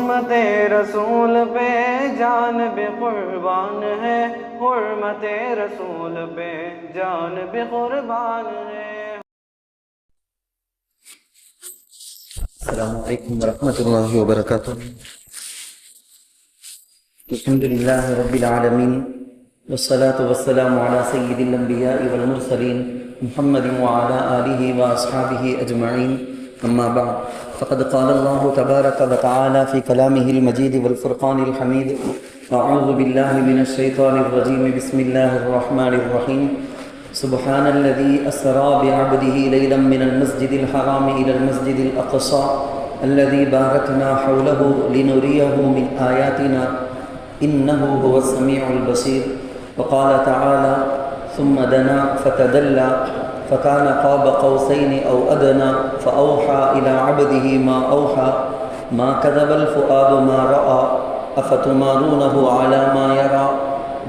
حرمت رسول پہ جان بھی قربان ہے، حرمت رسول پہ جان بھی قربان ہے۔ السلام علیکم ورحمۃ اللہ وبرکاتہ۔ الحمد للہ رب العالمین والصلاة والسلام علی سید الانبیاء والمرسلین محمد وعلی آلہ واصحابہ اجمعین، اما بعد فقد قال اللہ تبارک وتعالی فی کلامہ المجید والفرقان الحمید، اعوذ باللہ من الشیطان الرجیم، بسم اللہ الرحمن الرحیم۔ سبحان الذي أسرى بعبده ليلا من المسجد الحرام إلى المسجد الأقصى الذي باركنا حوله لنريه من آياتنا إنه هو السميع البصير۔ وقال تعالى ثم دنا فتدلى فكان قاب قوسين أو أدنى فأوحى إلى عبده ما أوحى ما كذب الفؤاد ما رأى أفتمارونه على ما يرى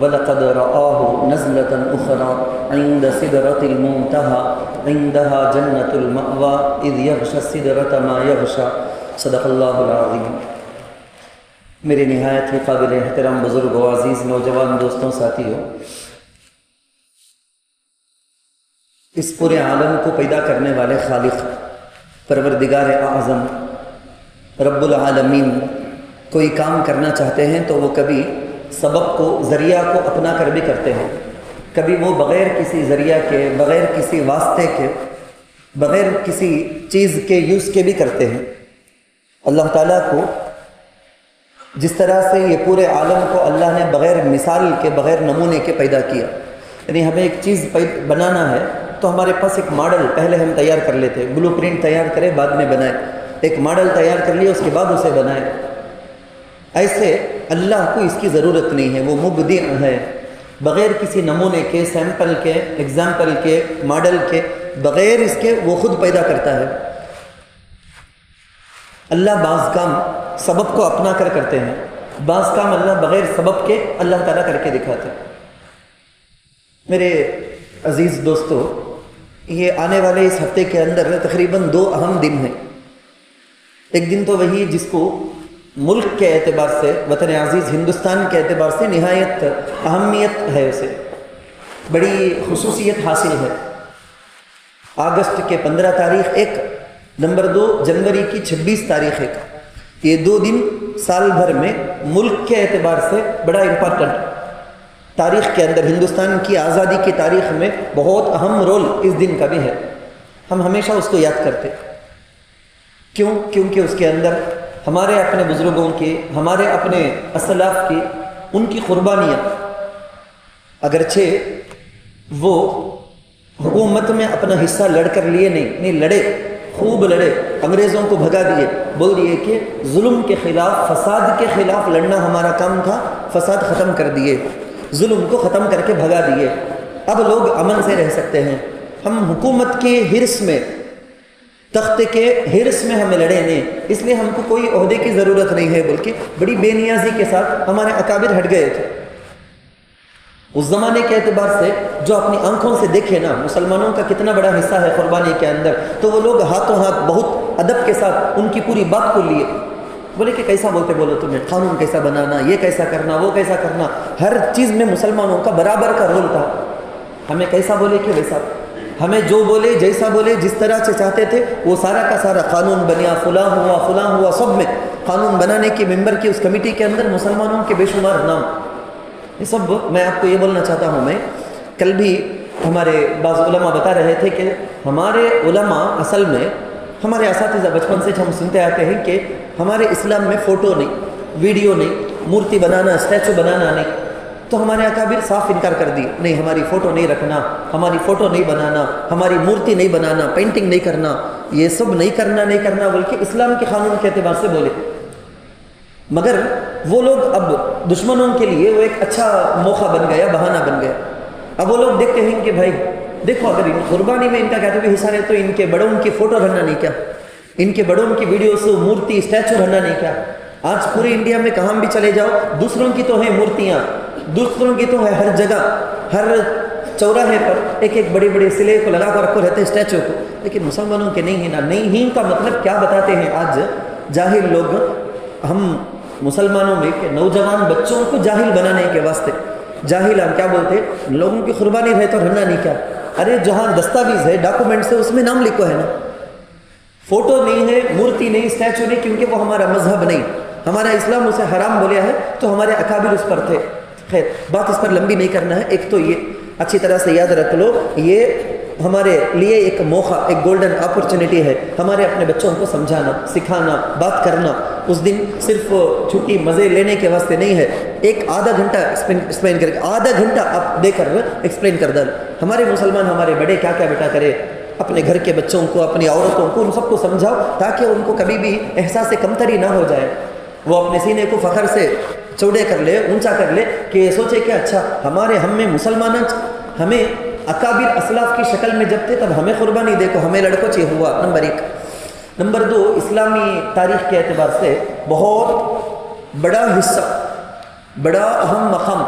وَلَقَدْ رَآهُ نَزْلَةً أُخْرَى عِنْدَ سِدْرَةِ الْمُنْتَهَى عِنْدَهَا جَنَّةُ الْمَأْوَى إِذْ يَغْشَى السِّدْرَةَ مَا يَغْشَى۔ صدق اللہ العظیم۔ میرے نہایت ہی قابل احترام بزرگ و عزیز نوجوان دوستوں، ساتھیوں، اس پورے عالم کو پیدا کرنے والے خالق پروردگار اعظم رب العالمین کوئی کام کرنا چاہتے ہیں تو وہ کبھی سبب کو، ذریعہ کو اپنا کر بھی کرتے ہیں، کبھی وہ بغیر کسی ذریعہ کے، بغیر کسی واسطے کے، بغیر کسی چیز کے یوز کے بھی کرتے ہیں۔ اللہ تعالیٰ کو جس طرح سے یہ پورے عالم کو اللہ نے بغیر مثال کے، بغیر نمونے کے پیدا کیا، یعنی ہمیں ایک چیز بنانا ہے تو ہمارے پاس ایک ماڈل پہلے ہم تیار کر لیتے، بلو پرنٹ تیار کرے بعد میں بنائے، ایک ماڈل تیار کر لیے اس کے بعد اسے بنائے۔ ایسے اللہ کو اس کی ضرورت نہیں ہے، وہ مبدع ہے، بغیر کسی نمونے کے، سیمپل کے، ایگزامپل کے، ماڈل کے، بغیر اس کے وہ خود پیدا کرتا ہے۔ اللہ بعض کام سبب کو اپنا کر کرتے ہیں، بعض کام اللہ بغیر سبب کے اللہ تعالیٰ کر کے دکھاتے ہیں۔ میرے عزیز دوستو، یہ آنے والے اس ہفتے کے اندر تقریباً 2 اہم دن ہیں۔ ایک دن تو وہی جس کو ملک کے اعتبار سے، وطن عزیز ہندوستان کے اعتبار سے نہایت اہمیت ہے، اسے بڑی خصوصیت حاصل ہے۔ اگست کے 15 تاریخ ایک، نمبر 2 جنوری کی 26 تاریخ ایک، یہ 2 دن سال بھر میں ملک کے اعتبار سے بڑا امپارٹنٹ، تاریخ کے اندر ہندوستان کی آزادی کی تاریخ میں بہت اہم رول اس دن کا بھی ہے۔ ہم ہمیشہ اس کو یاد کرتے، کیوں؟ کیونکہ اس کے اندر ہمارے اپنے بزرگوں کی، ہمارے اپنے اسلاف کی، ان کی قربانیاں، اگرچہ وہ حکومت میں اپنا حصہ لڑ کر لیے نہیں لڑے، خوب لڑے، انگریزوں کو بھگا دیے، بول دیے کہ ظلم کے خلاف، فساد کے خلاف لڑنا ہمارا کام تھا، فساد ختم کر دیے، ظلم کو ختم کر کے بھگا دیے، اب لوگ امن سے رہ سکتے ہیں۔ ہم حکومت کے حرص میں، تخت کے حرص میں ہمیں لڑے نہیں، اس لیے ہم کو کوئی عہدے کی ضرورت نہیں ہے، بلکہ بڑی بے نیازی کے ساتھ ہمارے اکابر ہٹ گئے تھے۔ اس زمانے کے اعتبار سے جو اپنی آنکھوں سے دیکھے نا، مسلمانوں کا کتنا بڑا حصہ ہے قربانی کے اندر، تو وہ لوگ ہاتھوں ہاتھ بہت ادب کے ساتھ ان کی پوری بات کو لیے، بولے کہ کیسا بولتے بولو تمہیں، قانون کیسا بنانا، یہ کیسا کرنا، وہ کیسا کرنا، ہر چیز میں مسلمانوں کا برابر کا رول تھا۔ ہمیں کیسا بولے کہ ویسا، ہمیں جو بولے، جیسا بولے، جس طرح سے چاہتے تھے وہ سارا کا سارا قانون بنیا، فلاں ہوا، سب میں قانون بنانے کی ممبر کی اس کمیٹی کے اندر مسلمانوں کے بے شمار نام۔ یہ سب میں آپ کو یہ بولنا چاہتا ہوں، میں کل بھی ہمارے بعض علماء بتا رہے تھے کہ ہمارے علماء اصل میں، ہمارے اساتذہ بچپن سے ہم سنتے آتے ہیں کہ ہمارے اسلام میں فوٹو نہیں، ویڈیو نہیں، مورتی بنانا، اسٹیچو بنانا نہیں، تو ہمارے اکابر صاف انکار کر دی، نہیں ہماری فوٹو نہیں رکھنا، ہماری فوٹو نہیں بنانا، ہماری مورتی نہیں بنانا، پینٹنگ نہیں کرنا، یہ سب نہیں کرنا بلکہ اسلام کے قانون کے اعتبار سے بولے۔ مگر وہ لوگ اب دشمنوں کے لیے وہ ایک اچھا موقع بن گیا، بہانہ بن گیا۔ اب وہ لوگ دیکھتے ہیں کہ بھائی دیکھو، اگر قربانی میں ان کا کہتے ہوئے حصہ ہے تو ان کے بڑوں کی فوٹو رہنا نہیں کیا، ان کے بڑوں کی ویڈیوز، مورتی، اسٹیچو رہنا نہیں کیا۔ آج پورے انڈیا میں کہاں بھی چلے جاؤ، دوسروں کی تو ہیں مورتیاں، دوسروں کی تو ہے ہر جگہ، ہر چوراہے پر ایک ایک بڑے بڑے سلے کو لگا کر رکھو رہتے ہیں اسٹیچو کو، لیکن مسلمانوں کے نہیں ہے نا۔ نہیں ہی کا مطلب کیا بتاتے ہیں آج جاہل لوگ، ہم مسلمانوں میں کہ نوجوان بچوں کو جاہل بنانے کے واسطے، جاہل ہم کیا بولتے ہیں، لوگوں کی قربانی رہے تو رہنا نہیں کیا، ارے جہاں دستاویز ہے، ڈاکومنٹس ہے، اس میں نام لکھو ہے نا، فوٹو نہیں ہے، مورتی نہیں، اسٹیچو نہیں، کیونکہ وہ ہمارا مذہب نہیں، ہمارا اسلام اسے حرام بولیا ہے، تو ہمارے اکابر اس پر تھے۔ خیر بات اس پر لمبی نہیں کرنا ہے، ایک تو یہ اچھی طرح سے یاد رکھ لو، یہ ہمارے لیے ایک موقع، ایک گولڈن اپرچونٹی ہے، ہمارے اپنے بچوں کو سمجھانا، سکھانا، بات کرنا۔ اس دن صرف چھٹی مزے لینے کے واسطے نہیں ہے، ایک آدھا گھنٹہ ایکسپلین کر کے، آدھا گھنٹہ آپ دے کر ایکسپلین کر دیں۔ ہمارے مسلمان، ہمارے بڑے کیا کیا بیٹا کرے، اپنے گھر کے بچوں کو، اپنی عورتوں کو، ان سب کو سمجھاؤ تاکہ ان کو کبھی بھی احساس کمتری نہ ہو جائے، وہ اپنے سینے کو فخر سے چوڑے کر لے، اونچا کر لے، کہ سوچے کہ اچھا ہم میں مسلمان، ہمیں اکابر اسلاف کی شکل میں جب تھے تب ہمیں قربانی دے کو ہمیں لڑکوں چاہیے ہوا۔ نمبر 1۔ نمبر 2، اسلامی تاریخ کے اعتبار سے بہت بڑا حصہ، بڑا اہم مقام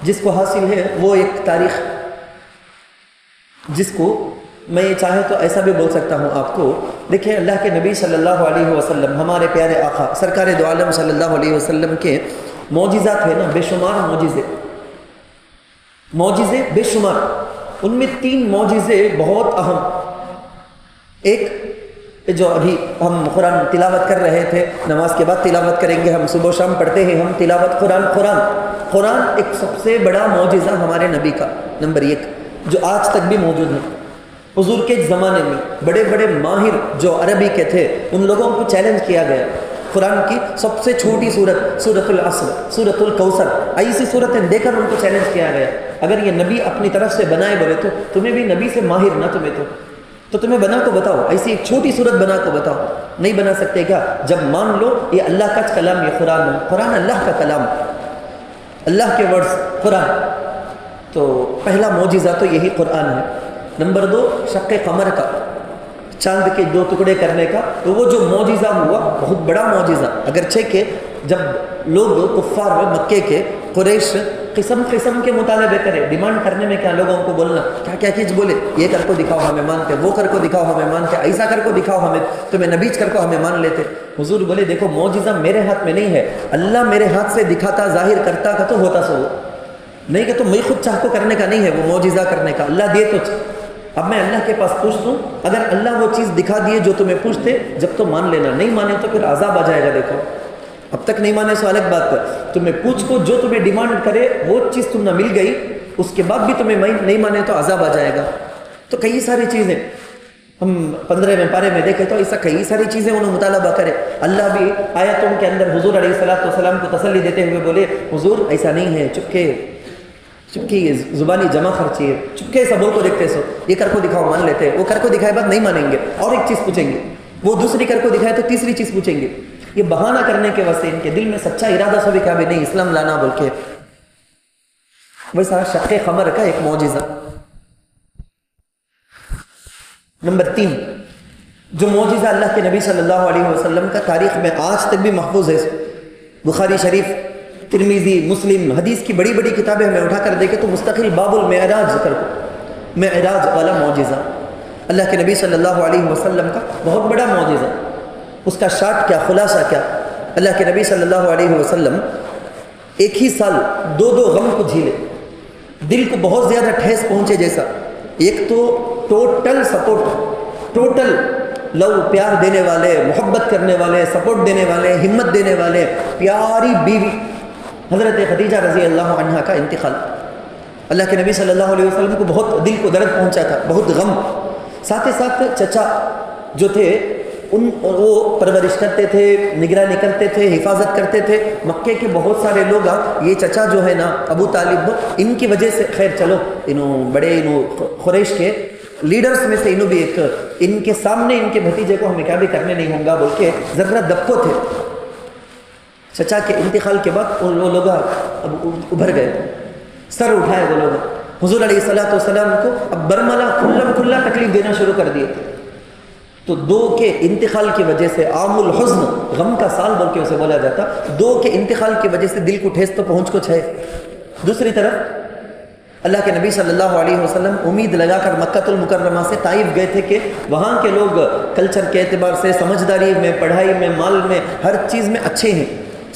جس کو حاصل ہے، وہ ایک تاریخ جس کو میں چاہے تو ایسا بھی بول سکتا ہوں آپ کو۔ دیکھیں اللہ کے نبی صلی اللہ علیہ وسلم، ہمارے پیارے آقا سرکار دو عالم صلی اللہ علیہ وسلم کے معجزات ہیں نا، بے شمار معجزے بے شمار، ان میں 3 معجزے بہت اہم۔ ایک جو ابھی ہم قرآن تلاوت کر رہے تھے، نماز کے بعد تلاوت کریں گے، ہم صبح و شام پڑھتے ہیں ہم تلاوت قرآن ایک سب سے بڑا معجزہ ہمارے نبی کا، نمبر 1، جو آج تک بھی موجود ہے۔ حضور کے زمانے میں بڑے بڑے ماہر جو عربی کے تھے، ان لوگوں کو چیلنج کیا گیا، قرآن کی سب سے چھوٹی صورت، سورۃ العصر، سورۃ الکوثر، ایسی صورتیں دے کر ان کو چیلنج کیا گیا، اگر یہ نبی اپنی طرف سے بنائے بولے تو تمہیں بھی نبی سے ماہر نہ، تو تمہیں بنا کو بتاؤ، ایسی ایک چھوٹی صورت بنا کو بتاؤ، نہیں بنا سکتے کیا؟ جب مان لو یہ اللہ کا کلام، یہ قرآن ہے، قرآن اللہ کا کلام، اللہ کے ورڈز قرآن، تو پہلا معجزہ تو یہی قرآن ہے۔ نمبر 2، شق قمر کا، چاند کے 2 ٹکڑے کرنے کا، تو وہ جو معجزہ ہوا بہت بڑا معجزہ، اگرچہ کہ جب لوگ کفار مکے کے قریش قسم کے مطالبے کرے، ڈیمانڈ کرنے میں کیا لوگوں کو بولنا، کیا چیز بولے، یہ کر کو دکھاؤ ہمیں مانتے، وہ کر کو دکھاؤ ہمیں مانتے، ایسا کر کو دکھاؤ ہمیں، تمہیں نبیج کر کو ہمیں مان لیتے۔ حضور بولے دیکھو معجزہ میرے ہاتھ میں نہیں ہے، اللہ میرے ہاتھ سے دکھاتا، ظاہر کرتا کا تو ہوتا سو، نہیں کہ تو میں خود چاہ کو کرنے کا نہیں ہے، وہ معجزہ کرنے کا اللہ دے تو۔ اب میں اللہ کے پاس پوچھتا ہوں، اگر اللہ وہ چیز دکھا دیے جو تمہیں پوچھتے، جب تو مان لینا، نہیں مانے تو پھر عذاب آ جائے گا۔ دیکھو اب تک نہیں مانے سو الگ بات ہے، تمہیں پوچھ کو جو تمہیں ڈیمانڈ کرے وہ چیز تم نہ مل گئی، اس کے بعد بھی تمہیں نہیں مانے تو عذاب آ جائے گا۔ تو کئی ساری چیزیں ہم 15ویں پارے میں دیکھیں تو ایسا کئی ساری چیزیں انہوں مطالبہ کرے، اللہ بھی آیتوں کے اندر حضور علیہ السلام کو تسلی دیتے ہوئے بولے حضور ایسا نہیں ہے، چپکے زبانی جمع خرچی ہے، چپکے سبوں کو دیکھتے سو، یہ کر کو دکھاؤ مان لیتے، وہ کر کو دکھائے بعد نہیں مانیں گے، اور ایک چیز پوچھیں گے، وہ دوسری کر کو دکھائے تو تیسری چیز پوچھیں گے، یہ بہانہ کرنے کے واسطے ان کے دل میں سچا ارادہ سو بھی کیا بھی نہیں اسلام لانا بول کے۔ ویسا شق قمر کا ایک معجزہ۔ نمبر 3، جو معجزہ اللہ کے نبی صلی اللہ علیہ وسلم کا تاریخ میں آج تک بھی محفوظ ہے، بخاری شریف، ترمذی، مسلم، حدیث کی بڑی بڑی کتابیں ہمیں اٹھا کر دیکھیں تو مستقل باب المعراج ذکر کو، معراج والا معجزہ، اللہ کے نبی صلی اللہ علیہ وسلم کا بہت بڑا معجزہ، اس کا شارٹ کیا، خلاصہ کیا، اللہ کے نبی صلی اللہ علیہ وسلم ایک ہی سال 2 غم کو جھیلے، دل کو بہت زیادہ ٹھیس پہنچے جیسا، ایک تو ٹوٹل سپورٹ، ٹوٹل لو، پیار دینے والے، محبت کرنے والے، سپورٹ دینے والے، ہمت دینے والے، پیاری بیوی حضرت خدیجہ رضی اللہ عنہا کا انتقال، اللہ کے نبی صلی اللہ علیہ وسلم کو بہت دل کو درد پہنچا تھا، بہت غم، ساتھ ہی ساتھ چچا جو تھے وہ پرورش کرتے تھے، نگرانی کرتے تھے، حفاظت کرتے تھے، مکے کے بہت سارے لوگ، یہ چچا جو ہے نا ابو طالب، ان کی وجہ سے، خیر چلو بڑے قریش کے لیڈرز میں سے انہوں بھی ایک، ان کے سامنے ان کے بھتیجے کو ہمیں کیا بھی کرنے نہیں ہوں گا بول کے ذرا دبکو تھے۔ چچا کے انتقال کے بعد وہ لوگ اب ابھر گئے، سر اٹھائے وہ لوگ، حضور علیہ السلام کو اب برملا کھلا تکلیف دینا شروع کر دیے تھے۔ تو 2 کے انتقال کی وجہ سے، عام الحزن، غم کا سال بول کے اسے بولا جاتا، 2 کے انتقال کی وجہ سے دل کو ٹھیس تو پہنچ کچھ ہے۔ دوسری طرف اللہ کے نبی صلی اللہ علیہ وسلم امید لگا کر مکہ المکرمہ سے طائف گئے تھے کہ وہاں کے لوگ کلچر کے اعتبار سے، سمجھداری میں، پڑھائی میں، مال میں، ہر چیز میں اچھے ہیں،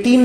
3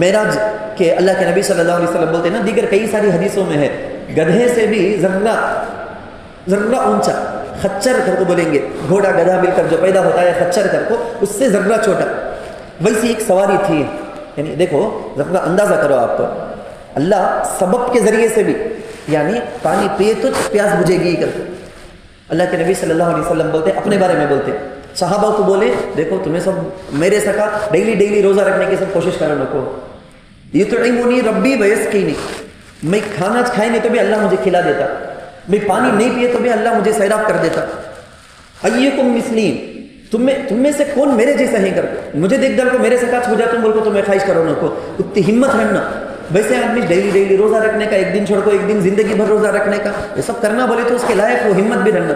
معراج کے اللہ کے نبی صلی اللہ علیہ وسلم بولتے ہیں نا، دیگر کئی ساری حدیثوں میں ہے، گدھے سے بھی ذرہ اونچا، خچر کر کو بولیں گے، گھوڑا گدھا مل کر جو پیدا ہوتا ہے خچر کر کو، اس سے ذرہ چھوٹا، ویسی ایک سواری تھی. یعنی دیکھو ذرا اندازہ کرو آپ، اللہ سبب کے ذریعے سے بھی، یعنی پانی پیے تو پیاس بجھے گی کر. اللہ کے نبی صلی اللہ علیہ وسلم بولتے اپنے بارے میں بولتے صحابہ کو بولے دیکھو تمہیں سب میرے سکا ڈیلی روزہ رکھنے کی سب کوشش کرو نکو. یطعمنی ربی ویسقینی، میں کھانا کھائے نہیں تو بھی اللہ مجھے کھلا دیتا، میں پانی نہیں پیے تو بھی اللہ مجھے سیراب کر دیتا. ایکم مثلی، تم میں سے کون میرے جیسا ہے کر کے مجھے دیکھ ڈال کو میرے سے کاچ ہو جا تم بول کو تمہیں خواہش کرو نہ کو. اتنی ہمت رہنا. ویسے آدمی ڈیلی روزہ رکھنے کا، ایک دن چھوڑ کو ایک دن زندگی بھر روزہ رکھنے کا، یہ سب کرنا بولے تو اس کے لائق وہ ہمت بھی رہنا.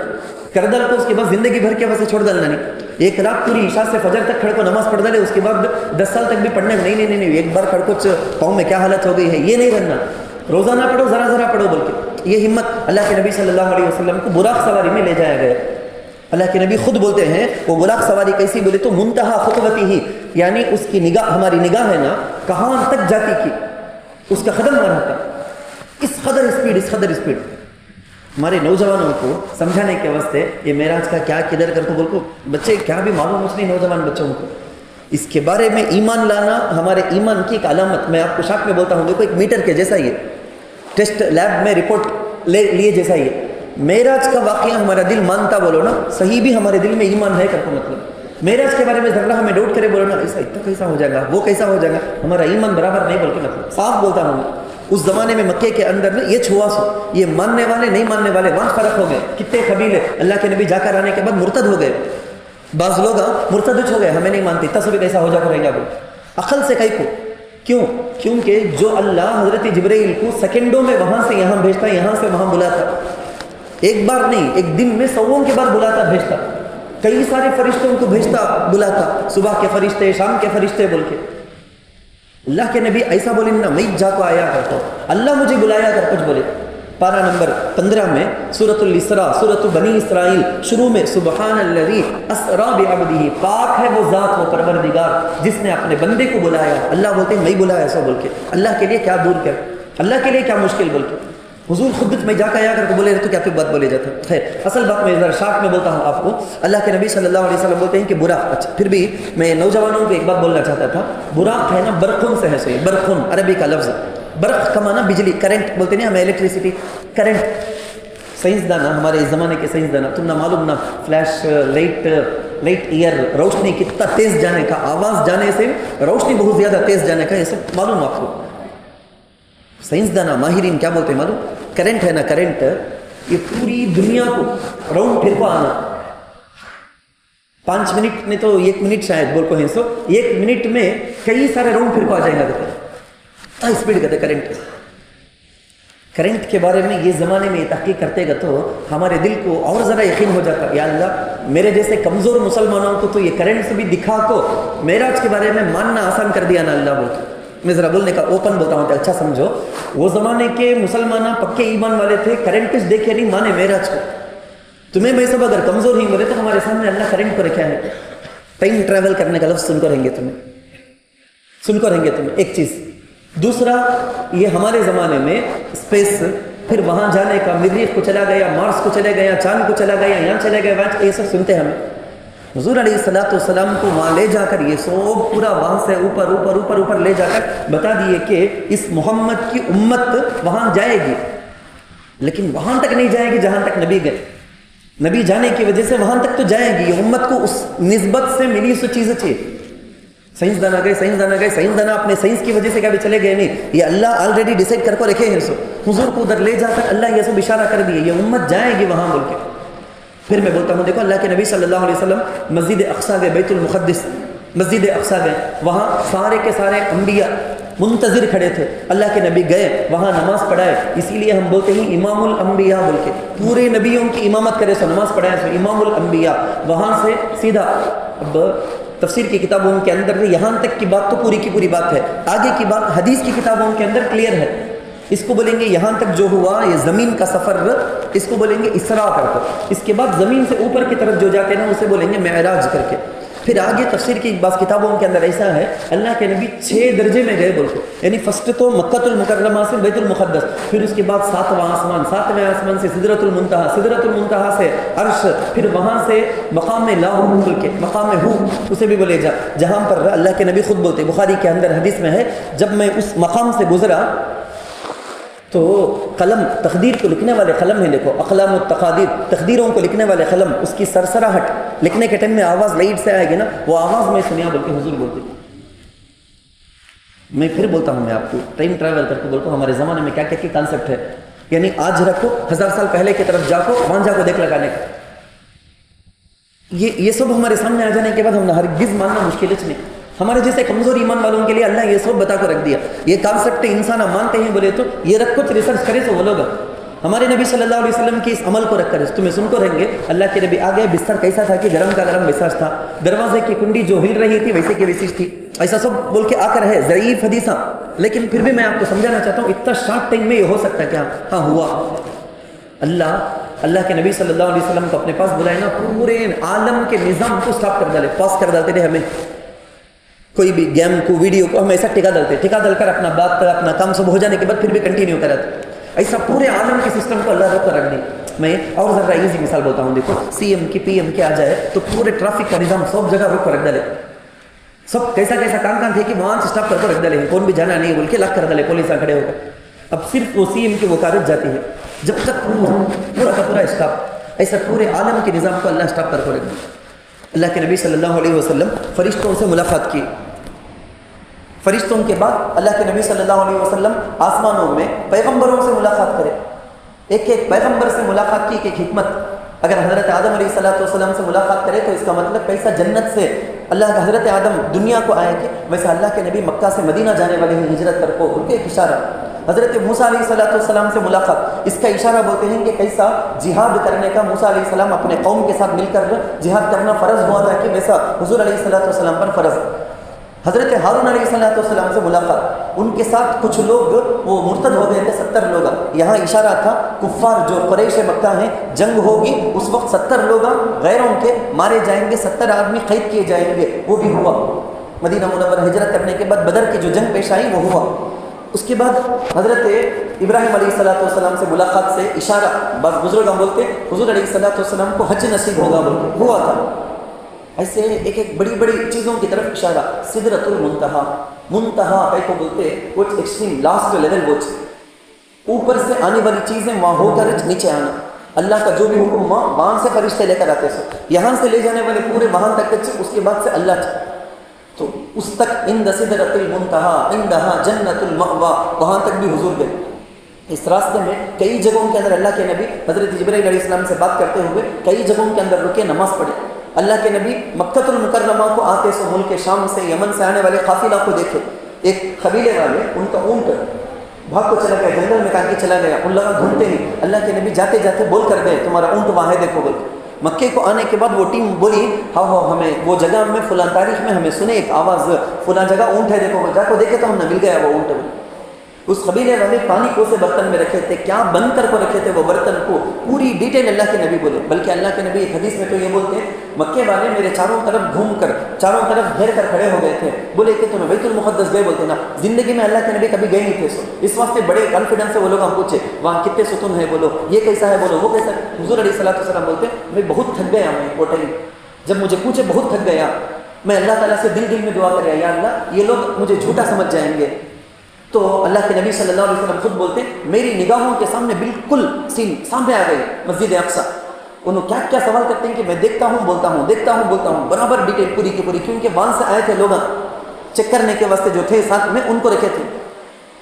کر ڈال کو اس کے بعد زندگی بھر کے واسطے چھوڑ ڈالنا نہیں. ایک رات پوری عشاء سے فجر تک کھڑ کو نماز پڑھ ڈالے، اس کے بعد 10 سال تک بھی پڑھنے نہیں ایک بار کھڑ کو پاؤں میں کیا حالت ہو گئی ہے یہ نہیں رہنا. روزہ نہ پڑھو، ذرا پڑھو بول کے. یہ ہمت اللہ کے نبی صلی اللہ علیہ وسلم کو براق سواری میں لے جایا گیا. اللہ کے نبی خود بولتے ہیں وہ براق سواری کیسی بولے تو منتہا خطوتی ہی، یعنی اس کی نگاہ، ہماری نگاہ ہے نا کہاں تک جاتی کی، اس کا قدم نہ رہتا. اس قدر اسپیڈ. ہمارے نوجوانوں کو سمجھانے کے واسطے یہ معراج کا کیا کدھر کر کو بول کو بچے کیا بھی معلوم اس نے نوجوان بچوں کو اس کے بارے میں ایمان لانا ہمارے ایمان کی ایک علامت. میں آپ کو شاک میں بولتا ہوں دیکھو ایک میٹر کے جیسا یہ ٹیسٹ لیب میں رپورٹ لیے جیسا یہ معراج کا واقعہ ہمارا دل مانتا بولو نا، صحیح بھی ہمارے دل میں ایمان ہے کر کو مطلب معراج کے بارے میں ذرا ہمیں ڈاؤٹ کرے بولو نا ایسا اتنا کیسا ہو جائے گا، وہ کیسا ہو جائے گا، ہمارا ایمان برابر نہیں بول کے مطلب صاف بولتا ہوں. اس زمانے میں مکے کے اندر یہ چھوا سو، یہ ماننے والے نہیں ماننے والے وہاں فرق ہو گئے. کتنے قبیلے اللہ کے نبی جا کر آنے کے بعد مرتد ہو گئے. بعض لوگ مرتد ہو گئے، ہمیں نہیں مانتے تصویر کیسا ہو جا کرے گا بول. عقل سے کئی کو کیوں؟ کیونکہ جو اللہ حضرت جبرائیل کو سیکنڈوں میں وہاں سے یہاں بھیجتا، یہاں سے وہاں بلاتا، ایک بار نہیں ایک دن میں 100 کے بار بلاتا بھیجتا، کئی سارے فرشتوں کو بھیجتا بلاتا، صبح کے فرشتے شام کے فرشتے بول کے. اللہ کے نبی ایسا بولے نا میں جا کو آیا کرتا ہوں، اللہ مجھے بلایا کر کچھ بولے. پارہ نمبر 15 میں سورۃ الاسراء، سورۃ بنی اسرائیل، شروع میں سبحان الذی اسری بعبدہ، پاک ہے وہ ذات وہ پروردگار جس نے اپنے بندے کو بلایا. اللہ بولتے ہیں میں بلایا ایسا بول کے. اللہ کے لیے کیا دور کر، اللہ کے لیے کیا مشکل بول کے. حضور خود میں جا کے آیا کر کے بولے تو کیا کوئی بات بولے جاتا. خیر اصل بات میں ذرا شاک میں بولتا ہوں آپ کو. اللہ کے نبی صلی اللہ علیہ وسلم بولتے ہیں کہ براق. اچھا پھر بھی میں نوجوانوں کو ایک بات بولنا چاہتا تھا. براق ہے نا برقن سے ہے، صحیح برقن عربی کا لفظ. برق کا معنی بجلی، کرنٹ بولتے ہیں ہمیں الیکٹریسٹی کرنٹ. سائنسدانہ ہمارے اس زمانے کے سائنسدانہ تم نہ معلوم نہ فلیش لائٹ ایئر روشنی کتنا تیز جانے کا، آواز جانے سے روشنی بہت زیادہ تیز جانے کا، یہ سب معلوم آپ کو. سائنسدانہ ماہرین کیا بولتے ہیں معلوم؟ کرنٹ ہے نا کرنٹ، یہ پوری دنیا کو راؤنڈ پھر کو آنا 5 منٹ میں تو 1 منٹ شاید بول کو ہے سو 1 منٹ میں کئی سارے راؤنڈ پھر کو آ جائیں گا. دیکھتے اسپیڈ کرتے کرنٹ کے بارے میں یہ زمانے میں یہ تحقیق کرتے گا تو ہمارے دل کو اور ذرا یقین ہو جاتا یا اللہ میرے جیسے کمزور مسلمانوں کو تو یہ کرنٹ سے بھی دکھا کو معراج کے بارے میں ماننا آسان کر دیا نا اللہ بولتے. میں ذرا بولنے کا اوپن بولتا ہوں کہ اچھا سمجھو وہ زمانے کے مسلمان پکے ایمان والے تھے، کرنٹ دیکھے نہیں مانے معراج کو. تمہیں میں سب اگر کمزور ہی بولے تو ہمارے سامنے اللہ کرنٹ کو رکھا ہے. ٹائم ٹریول کرنے کا لفظ سن کو رہیں گے تمہیں ایک چیز. دوسرا یہ ہمارے زمانے میں اسپیس، پھر وہاں جانے کا، مریخ کو چلا گیا، مارس کو چلے گیا، چاند کو چلا گیا، یہاں چلے گئے، وہاں یہ سب سنتے ہمیں. حضور علیہ السلام کو وہاں لے جا کر یہ سب پورا وہاں سے اوپر لے جا کر بتا دیے کہ اس محمد کی امت وہاں جائے گی، لیکن وہاں تک نہیں جائے گی جہاں تک نبی گئے. نبی جانے کی وجہ سے وہاں تک تو جائے گی. یہ امت کو اس نسبت سے ملی سو چیزیں تھی. سائنسدانا گئے اپنے سائنس کی وجہ سے کبھی چلے گئے نہیں، یہ اللہ آلریڈی ڈیسائیڈ کر کو رکھے ہیں. سو حضور کو ادھر لے جا کر اللہ یہ سب اشارہ کر دیے یہ امت جائے گی وہاں بول کے. پھر میں بولتا ہوں دیکھو اللہ کے نبی صلی اللہ علیہ وسلم مسجد اقصیٰ گئے، بیت المقدس مسجد اقصیٰ گئے، وہاں سارے کے سارے انبیاء منتظر کھڑے تھے. اللہ کے نبی گئے وہاں نماز پڑھائے. اسی لیے ہم بولتے ہیں امام الانبیاء بول کے، پورے نبیوں کی امامت کرے سو نماز پڑھائے سو امام الانبیاء. وہاں سے سیدھا اب تفسیر کی کتابوں کے اندر یہاں تک کی بات تو پوری کی پوری بات ہے، آگے کی بات حدیث کی کتابوں کے اندر کلیئر ہے. اس کو بولیں گے یہاں تک جو ہوا یہ زمین کا سفر، اس کو بولیں گے اسراء کر کے. اس کے بعد زمین سے اوپر کی طرف جو جاتے ہیں نا اسے بولیں گے معراج کر کے. پھر آگے تفسیر کی بعض کتابوں کے اندر ایسا ہے اللہ کے نبی 6 درجے میں گئے بولتے، یعنی فرسٹ تو مکۃ المکرمہ سے بیت المقدس، پھر اس کے بعد 7واں آسمان سے سدرۃ المنتہا سے عرش، پھر وہاں سے مقام لاہو کے مقام ہو اسے بھی بولے جہاں پر اللہ کے نبی خود بولتے، بخاری کے اندر حدیث میں ہے جب میں اس مقام سے گزرا تو قلم، تقدیر کو لکھنے والے قلم ہے، دیکھو اقلام التقادیر، تقدیروں کو لکھنے والے قلم، اس کی سرسراہٹ لکھنے کے ٹائم میں آواز لائٹ سے آئے گی نا، وہ آواز میں سنیا بول کے حضور بولتے۔ میں پھر بولتا ہوں، میں آپ کو ٹائم ٹریول کر کے بولتا ہوں ہمارے زمانے میں کیا کیا کی کانسیپٹ ہے، یعنی آج رکھو 1000 سال پہلے کی طرف جاکو وہاں جا کو دیکھ لگانے کا، یہ سب ہمارے سامنے آ جانے کے بعد ہم نے ہرگز ماننا مشکل نہیں، ہمارے جیسے کمزور ایمان والوں کے لیے اللہ یہ سب بتا کو رکھ دیا، یہ کانسیپٹ انسان مانتے ہیں بولے تو یہ رکھ کچھ ریسرچ کرے تو وہ لوگ ہمارے نبی صلی اللہ علیہ وسلم کی اس عمل کو رکھ کر تمہیں سن کو رہیں گے، اللہ کے نبی آگے بستر کیسا تھا کہ گرم کا گرم ویسا تھا، دروازے کی کنڈی جو ہل رہی تھی ویسے کی ویسی تھی، ایسا سب بول کے آ کر ہے ضعیف حدیثاں، لیکن پھر بھی میں آپ کو سمجھانا چاہتا ہوں اتنا شارٹ ٹائم میں یہ ہو سکتا ہے کیا؟ ہاں ہوا۔ اللہ کے نبی صلی اللہ علیہ وسلم کو اپنے پاس بلائے نا، پورے عالم کے نظام کو سٹاپ کر ڈالے، پاس کر ڈالتے تھے، ہمیں کوئی بھی گیم کو ویڈیو کو ہم ایسا ٹکا ڈال کر اپنا بات اپنا کام سب ہو جانے کے بعد پھر بھی کنٹینیو کرتے، ایسا پورے عالم کے سسٹم کو اللہ روک کر رکھ دی۔ میں اور ذرا ایزی مثال بولتا ہوں، دیکھو سی ایم کی پی ایم کے آ جائے تو پورے ٹریفک کا نظام سب جگہ روک کر رکھ ڈالے، سب کیسا کام تھے کہ وہاں سے اسٹاپ کر کے رکھ ڈالے، کون بھی جانا نہیں بول کے لاک کر ڈالے پولیس کھڑے ہو کر، اب صرف وہ سی ایم کی وکالت جاتی ہے، جب تک پورا کا پورا اسٹاپ، ایسا پورے عالم کے نظام کو اللہ اسٹاپ کر کے رکھ دیا۔ اللہ کے نبی صلی اللہ علیہ وسلم فرشتوں سے ملاقات کی، فرشتوں کے بعد اللہ کے نبی صلی اللہ علیہ وسلم آسمانوں میں پیغمبروں سے ملاقات کرے، ایک پیغمبر سے ملاقات کی ایک حکمت، اگر حضرت آدم علیہ السلام سے ملاقات کرے تو اس کا مطلب کیسا جنت سے اللہ کا حضرت آدم دنیا کو آئے گی، ویسا اللہ کے نبی مکہ سے مدینہ جانے والے ہیں ہجرت کر کو، ان کے ایک اشارہ۔ حضرت موسیٰ علیہ السلام سے ملاقات، اس کا اشارہ بولتے ہیں کہ کیسا جہاد کرنے کا موسیٰ علیہ السلام اپنے قوم کے ساتھ مل کر جہاد کرنا فرض ہوا تھا کہ ویسا حضور علیہ السلام پر فرض۔ حضرت ہارون علیہ السلام سے ملاقات، ان کے ساتھ کچھ لوگ وہ مرتد ہو گئے تھے، 70 لوگ، یہاں اشارہ تھا کفار جو قریش مکہ ہیں، جنگ ہوگی اس وقت 70 لوگ غیروں کے مارے جائیں گے، 70 آدمی قید کیے جائیں گے، وہ بھی ہوا۔ مدینہ منورہ ہجرت کرنے کے بعد بدر کی جو جنگ پیش آئی وہ ہوا۔ اس کے بعد حضرت ابراہیم علیہ السلام سے ملاقات سے اشارہ، بعض بزرگ بولتے حضور علیہ السلام کو حج نصیب ہوگا بولتے، ہوا تھا۔ ایسے ایک بڑی بڑی چیزوں کی طرف اشارہ۔ سدرۃ منتہا کو بولتے وہ ایکسٹریم لاسٹ لیول، وہ اوپر سے آنے والی چیزیں وہاں ہو کر نیچے آنا، اللہ کا جو بھی حکم وہاں سے فرشتے لے کر آتے سو، یہاں سے لے جانے والے پورے وہاں تک، اس کے بعد سے اللہ تو اس تک عند سدرۃ المنتہا عندہا جنت المأویٰ، وہاں تک بھی حضور گئے۔ اس راستے میں کئی جگہوں کے اندر اللہ کے نبی حضرت جبرائیل علیہ السلام سے بات کرتے ہوئے کئی جگہوں کے اندر رکے، نماز پڑھے۔ اللہ کے نبی مکہ المکرمہ کو آتے سو ملک شام سے یمن سے آنے والے قافلہ کو دیکھے، ایک قبیلے والے ان کا اونٹ بھاگ کو چلا گیا، جنگل میں کہاں کے چلا گیا، ان لوگ ڈھونڈتے نہیں، اللہ کے نبی جاتے جاتے بول کر گئے تمہارا اونٹ وہاں ہے دیکھو بول۔ مکے کو آنے کے بعد وہ ٹیم بولی ہاں ہمیں وہ جگہ میں فلاں تاریخ میں ہمیں سنے ایک آواز فلاں جگہ اونٹ ہے دیکھو، جا کو دیکھے تو ہم نے مل گیا وہ اونٹ۔ اس قبیلے والے پانی کو سے برتن میں رکھے تھے، کیا بند کر کو رکھے تھے وہ برتن کو، پوری ڈیٹیل اللہ کے نبی بولے۔ بلکہ اللہ کے نبی ایک حدیث میں تو یہ بولتے ہیں مکے والے میرے چاروں طرف گھوم کر چاروں طرف گھیر کر کھڑے ہو گئے تھے، بولے کہ تمہیں بیت المقدس گئے بولتے نا، زندگی میں اللہ کے نبی کبھی گئے نہیں تھے، سو اس واسطے بڑے کانفیڈنس سے وہ لوگ ہم پوچھے وہاں کتنے ستون ہے، بولو یہ کیسا ہے، بولو وہ کیسا ہے۔ حضور علیہ السلام بولتے میں بہت تھک گیا، میں وہ ٹائم جب مجھے پوچھے بہت تھک گیا، میں اللہ تعالیٰ سے دل میں دعا کر رہا یا اللہ یہ لوگ مجھے جھوٹا سمجھ جائیں گے، تو اللہ کے نبی صلی اللہ علیہ وسلم خود بولتے میری نگاہوں کے سامنے بالکل سین سامنے آ گئی مسجد اقصیٰ، انہوں کیا سوال کرتے ہیں کہ میں دیکھتا ہوں بولتا ہوں برابر ڈیٹیل پوری کی پوری، کیونکہ وہاں سے آئے تھے لوگ چیک کرنے کے واسطے جو تھے ساتھ میں ان کو رکھے تھے۔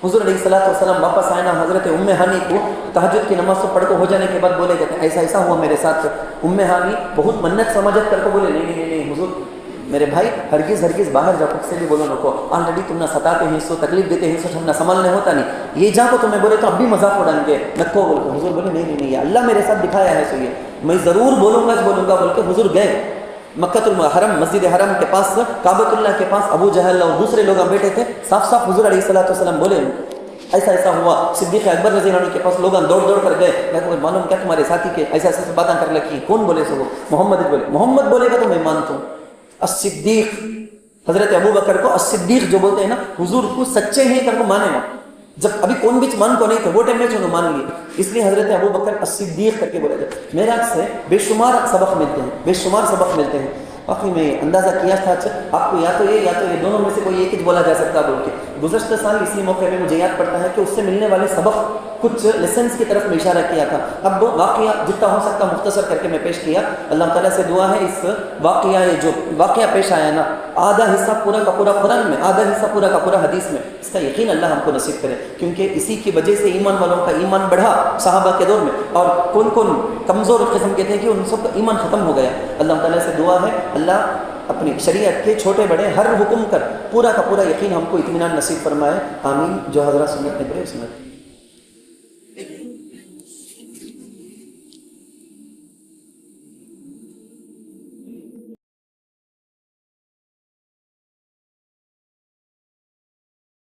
حضور علیہ السلام واپس آئے نا، حضرت ام ہانی کو تہجد کی نماز سے پڑھ کو ہو جانے کے بعد بولے کہتے ہیں ایسا ہوا میرے ساتھ۔ ام ہانی بہت منت سمجھت کر کو بولے نہیں حضور میرے بھائی ہرگز باہر جا سے بھی بولو نکو، آلریڈی تم نہ ستاتے ہیں سو تکلیف دیتے ہیں سو ہم نہ سنبھالنے ہوتا نہیں، یہ جا کو تمہیں بولے تو اب بھی مذاق اڑائیں گے نکو بول کے۔ حضور بولے نہیں اللہ میرے ساتھ دکھایا ہے، سو یہ میں ضرور بولوں گا بول کے حضور گئے مکہ الحرم، مسجد حرم کے پاس کعبۃ اللہ کے پاس ابو جہل اور دوسرے لوگ بیٹھے تھے، صاف حضور علیہ السلام بولے ایسا ہوا۔ صدیق اکبر رضی اللہ عنہ کے پاس لوگ دوڑ کر گئے، میں معلوم کیا تمہارے ساتھی کے ایسا باتیں کر لگی، کون بولے سو محمد بولے گا تو میں مانتا ہوں۔ الصدیق، حضرت ابو بکر کو الصدیق جو بولتے ہیں نا، حضور کو سچے ہیں کہ وہ مانے نا، جب ابھی کون بھی مان کو نہیں تھا وہ ٹائم میں جو مان لیے، اس لیے حضرت ابو بکر الصدیق کر کے بولا جاتا ہے۔ معراج سے بے شمار سبق ملتے ہیں، بے شمار سبق ملتے ہیں۔ واقعی میں اندازہ کیا تھا آپ کو یا تو یہ دونوں میں سے کوئی ایک ہی بولا جا سکتا بول کے۔ گزشتہ سال اسی موقع میں مجھے یاد پڑتا ہے کہ اس سے ملنے والے سبق کچھ لیسنس کی طرف میں اشارہ کیا تھا۔ اب واقعہ جتنا ہو سکتا مختصر کر کے میں پیش کیا۔ اللہ تعالیٰ سے دعا ہے اس واقعہ، یہ جو واقعہ پیش آیا نا، آدھا حصہ پورا کا پورا قرآن میں، آدھا حصہ پورا کا پورا حدیث میں، اس کا یقین اللہ ہم کو نصیب کرے، کیونکہ اسی کی وجہ سے ایمان والوں کا ایمان بڑھا صحابہ کے دور میں، اور کون کون کمزور قسم کے تھے کہ ان سب کا ایمان ختم ہو گیا۔ اللہ تعالیٰ سے دعا ہے اللہ اپنی شریعت کے چھوٹے بڑے ہر حکم کر پورا کا پورا یقین ہم کو اطمینان نصیب فرمائے، آمین۔ جو حضرات سنت نے پڑھے سنت